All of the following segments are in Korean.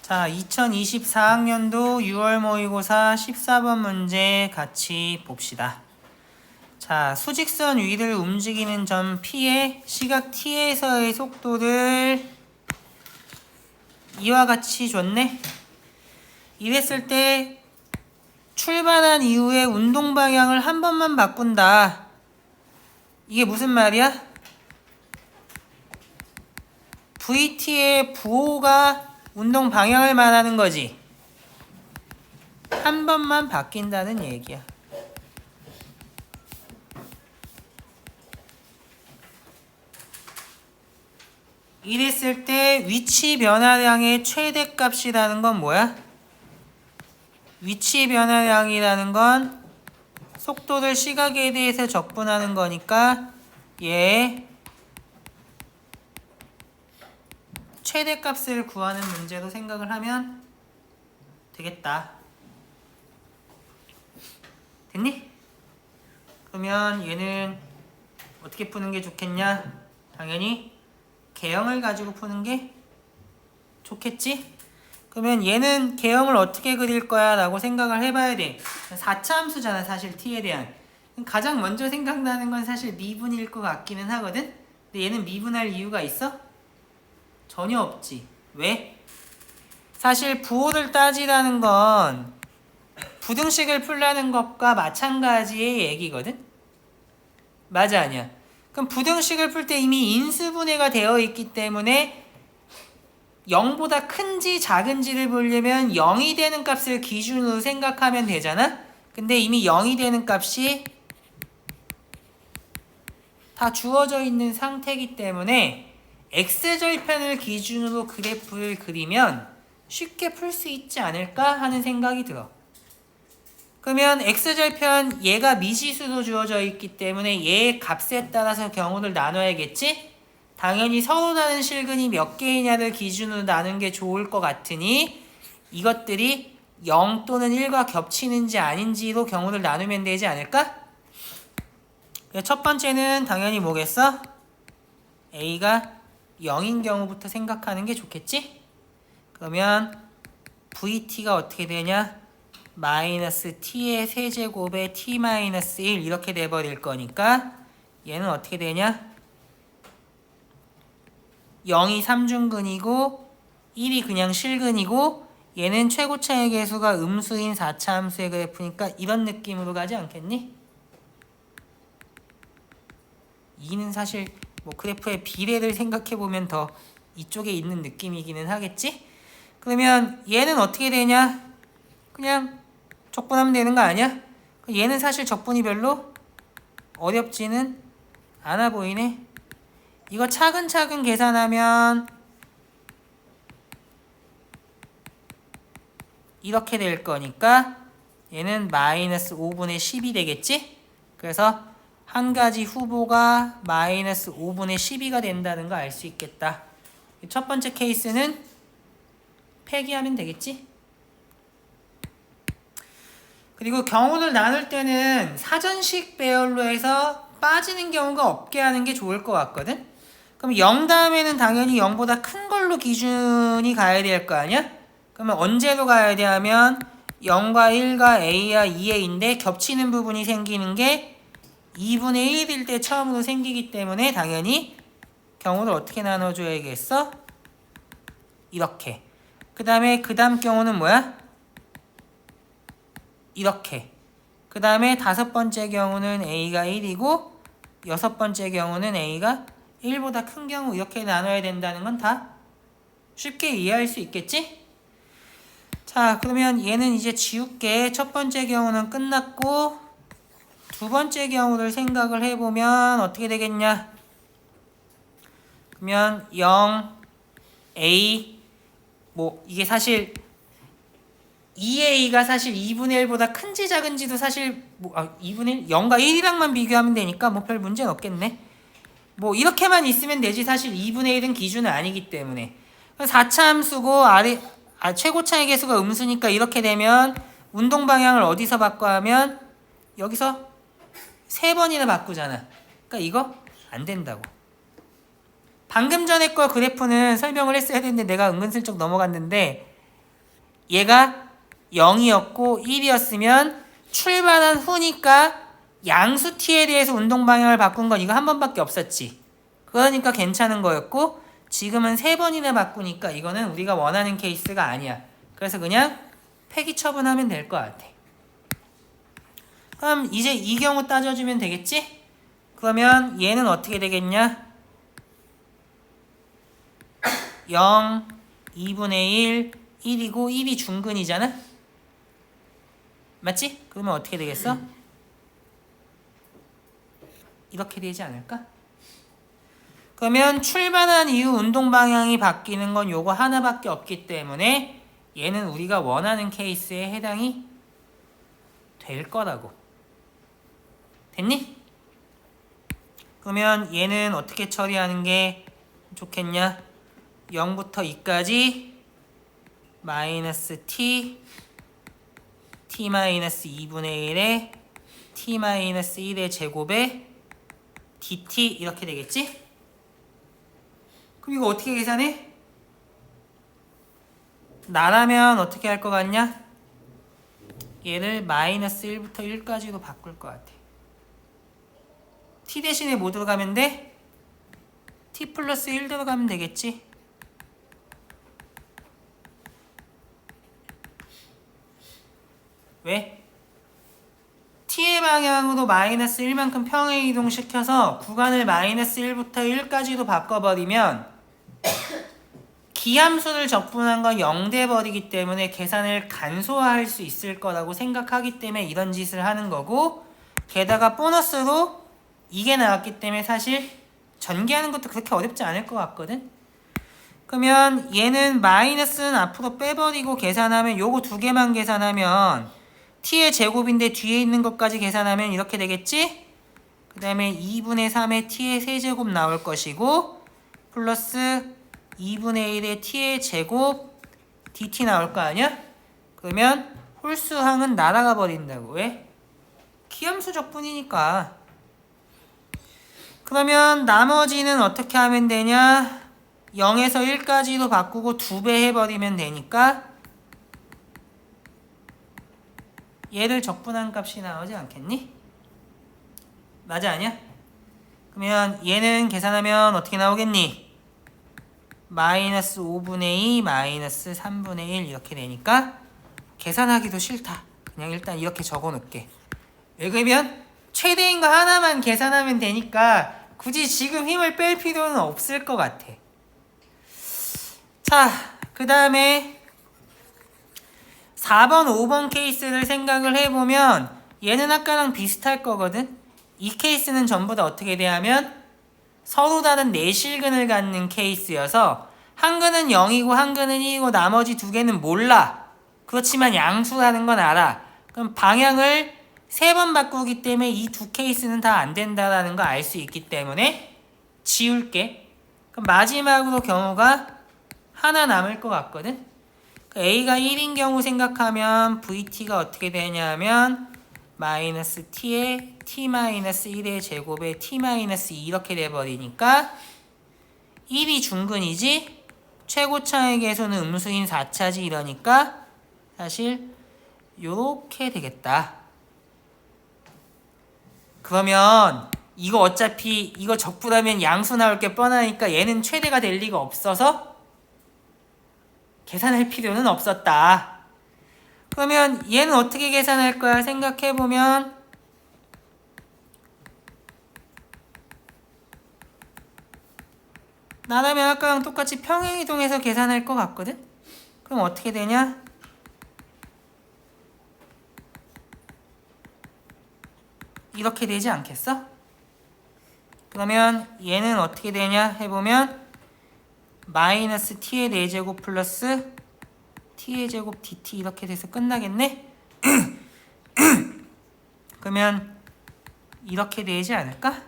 자, 2024학년도 6월 모의고사 14번 문제 같이 봅시다. 자, 수직선 위를 움직이는 점 P의 시각 T에서의 속도를 이와 같이 줬네. 이랬을 때 출발한 이후에 운동 방향을 한 번만 바꾼다. 이게 무슨 말이야? VT의 부호가 운동 방향을 말하는 거지. 한 번만 바뀐다는 얘기야. 이랬을 때 위치 변화량의 최대값이라는 건 뭐야? 위치 변화량이라는 건 속도를 시각에 대해서 적분하는 거니까 얘 최대값을 구하는 문제로 생각을 하면 되겠다. 됐니? 그러면 얘는 어떻게 푸는 게 좋겠냐? 당연히 개형을 가지고 푸는 게 좋겠지? 그러면 얘는 개형을 어떻게 그릴 거야? 라고 생각을 해봐야 돼. 4차 함수잖아, 사실 t에 대한. 가장 먼저 생각나는 건 사실 미분일 것 같기는 하거든? 근데 얘는 미분할 이유가 있어? 전혀 없지. 왜? 사실 부호를 따지라는 건 부등식을 풀라는 것과 마찬가지의 얘기거든? 맞아, 아니야? 그럼 부등식을 풀 때 이미 인수분해가 되어 있기 때문에 0보다 큰지 작은지를 보려면 0이 되는 값을 기준으로 생각하면 되잖아? 근데 이미 0이 되는 값이 다 주어져 있는 상태이기 때문에 x절편을 기준으로 그래프를 그리면 쉽게 풀 수 있지 않을까 하는 생각이 들어. 그러면 x절편 얘가 미지수로 주어져 있기 때문에 얘의 값에 따라서 경우를 나눠야겠지? 당연히 서로 다른 실근이 몇 개이냐를 기준으로 나눈 게 좋을 것 같으니 이것들이 0 또는 1과 겹치는지 아닌지로 경우를 나누면 되지 않을까? 첫 번째는 당연히 뭐겠어? a가 0인 경우부터 생각하는 게 좋겠지? 그러면 vt가 어떻게 되냐? 마이너스 t의 세제곱에 t 마이너스 1 이렇게 돼버릴 거니까 얘는 어떻게 되냐? 0이 3중근이고 1이 그냥 실근이고 얘는 최고차의 계수가 음수인 4차 함수의 그래프니까 이런 느낌으로 가지 않겠니? 2는 사실 뭐 그래프의 비례를 생각해보면 더 이쪽에 있는 느낌이기는 하겠지? 그러면 얘는 어떻게 되냐? 그냥 적분하면 되는 거 아니야? 얘는 사실 적분이 별로 어렵지는 않아 보이네. 이거 차근차근 계산하면 이렇게 될 거니까 얘는 마이너스 5분의 10이 되겠지? 그래서 한 가지 후보가 마이너스 5분의 12가 된다는 거 알 수 있겠다. 첫 번째 케이스는 폐기하면 되겠지? 그리고 경우를 나눌 때는 사전식 배열로 해서 빠지는 경우가 없게 하는 게 좋을 것 같거든? 그럼 0 다음에는 당연히 0보다 큰 걸로 기준이 가야 될 거 아니야? 그러면 언제로 가야 돼 하면 0과 1과 a와 2a인데 겹치는 부분이 생기는 게 2분의 1일 때 처음으로 생기기 때문에 당연히 경우를 어떻게 나눠줘야겠어? 이렇게. 그 다음에 그 다음 경우는 뭐야? 이렇게. 그 다음에 다섯 번째 경우는 a가 1이고 여섯 번째 경우는 a가 1보다 큰 경우 이렇게 나눠야 된다는 건 다 쉽게 이해할 수 있겠지? 자, 그러면 얘는 이제 지울게. 첫 번째 경우는 끝났고 두 번째 경우를 생각을 해보면 어떻게 되겠냐? 그러면 0, a 뭐 이게 사실 2a가 사실 2분의 1보다 큰지 작은지도 사실 2분의 1, 0과 1이랑만 비교하면 되니까 뭐 별 문제는 없겠네. 뭐 이렇게만 있으면 되지 사실 2분의 1은 기준은 아니기 때문에 4차 함수고 최고차의 계수가 음수니까 이렇게 되면 운동 방향을 어디서 바꿔 하면 여기서 3번이나 바꾸잖아. 그러니까 이거 안 된다고. 방금 전에 거 그래프는 설명을 했어야 되는데 내가 은근슬쩍 넘어갔는데 얘가 0이었고 1이었으면 출발한 후니까 양수 t에 대해서 운동 방향을 바꾼 건 이거 한 번밖에 없었지. 그러니까 괜찮은 거였고 지금은 3번이나 바꾸니까 이거는 우리가 원하는 케이스가 아니야. 그래서 그냥 폐기 처분하면 될 것 같아. 그럼 이제 이 경우 따져주면 되겠지? 그러면 얘는 어떻게 되겠냐? 0, 2분의 1, 1이고 1이 중근이잖아? 맞지? 그러면 어떻게 되겠어? 이렇게 되지 않을까? 그러면 출발한 이후 운동 방향이 바뀌는 건 요거 하나밖에 없기 때문에 얘는 우리가 원하는 케이스에 해당이 될 거라고. 됐니? 그러면 얘는 어떻게 처리하는 게 좋겠냐? 0부터 2까지 마이너스 t t-2분의 1에 t-1의 제곱에 dt 이렇게 되겠지? 그럼 이거 어떻게 계산해? 나라면 어떻게 할 것 같냐? 얘를 마이너스 1부터 1까지로 바꿀 것 같아. t 대신에 뭐 들어가면 돼? t 플러스 1 들어가면 되겠지? 왜? t의 방향으로 마이너스 1만큼 평행 이동시켜서 구간을 마이너스 1부터 1까지로 바꿔버리면 기함수를 적분한 건 0 돼버리기 때문에 계산을 간소화할 수 있을 거라고 생각하기 때문에 이런 짓을 하는 거고, 게다가 보너스로 이게 나왔기 때문에 사실 전개하는 것도 그렇게 어렵지 않을 것 같거든. 그러면 얘는 마이너스는 앞으로 빼버리고 계산하면 요거 두 개만 계산하면 t의 제곱인데 뒤에 있는 것까지 계산하면 이렇게 되겠지? 그 다음에 2분의 3의 t의 세제곱 나올 것이고 플러스 2분의 1의 t의 제곱 dt 나올 거 아니야? 그러면 홀수항은 날아가 버린다고. 왜? 기함수 적분이니까. 그러면 나머지는 어떻게 하면 되냐? 0에서 1까지로 바꾸고 2배 해버리면 되니까 얘를 적분한 값이 나오지 않겠니? 맞아 아니야? 그러면 얘는 계산하면 어떻게 나오겠니? 마이너스 5분의 2 마이너스 3분의 1 이렇게 되니까 계산하기도 싫다. 그냥 일단 이렇게 적어 놓을게. 왜 그러면 최대인 거 하나만 계산하면 되니까 굳이 지금 힘을 뺄 필요는 없을 것 같아. 자, 그 다음에 4번, 5번 케이스를 생각을 해보면 얘는 아까랑 비슷할 거거든. 이 케이스는 전부 다 어떻게 돼 하면 서로 다른 내실근을 갖는 케이스여서 한 근은 0이고 한 근은 1이고 나머지 두 개는 몰라. 그렇지만 양수라는 건 알아. 그럼 방향을 3번 바꾸기 때문에 이 두 케이스는 다 안 된다라는 거 알 수 있기 때문에 지울게. 그럼 마지막으로 경우가 하나 남을 것 같거든. a가 1인 경우 생각하면 vt가 어떻게 되냐면 마이너스 t에 t-1의 제곱에 t-2 이렇게 돼버리니까 1이 중근이지 최고차의 계수는 음수인 4차지 이러니까 사실 요렇게 되겠다. 그러면 이거 어차피 이거 적분하면 양수 나올 게 뻔하니까 얘는 최대가 될 리가 없어서 계산할 필요는 없었다. 그러면 얘는 어떻게 계산할 거야? 생각해보면 나라면 아까랑 똑같이 평행이동해서 계산할 것 같거든? 그럼 어떻게 되냐? 이렇게 되지 않겠어? 그러면 얘는 어떻게 되냐 해보면 마이너스 t의 4제곱 플러스 t의 제곱 dt 이렇게 돼서 끝나겠네? 그러면 이렇게 되지 않을까?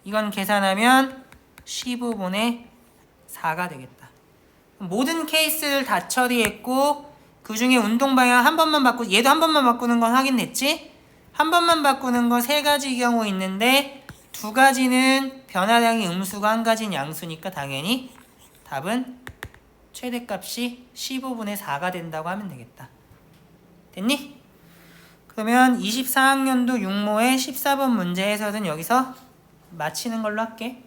이건 계산하면 15분의 4가 되겠다. 모든 케이스를 다 처리했고 그 중에 운동 방향 한 번만 바꾸 얘도 한 번만 바꾸는 건 확인됐지? 한 번만 바꾸는 거 3가지 경우 있는데 2가지는 변화량이 음수고 1가지는 양수니까 당연히 답은 최대값이 15분의 4가 된다고 하면 되겠다. 됐니? 그러면 24학년도 6모의 14번 문제에서는 여기서 마치는 걸로 할게.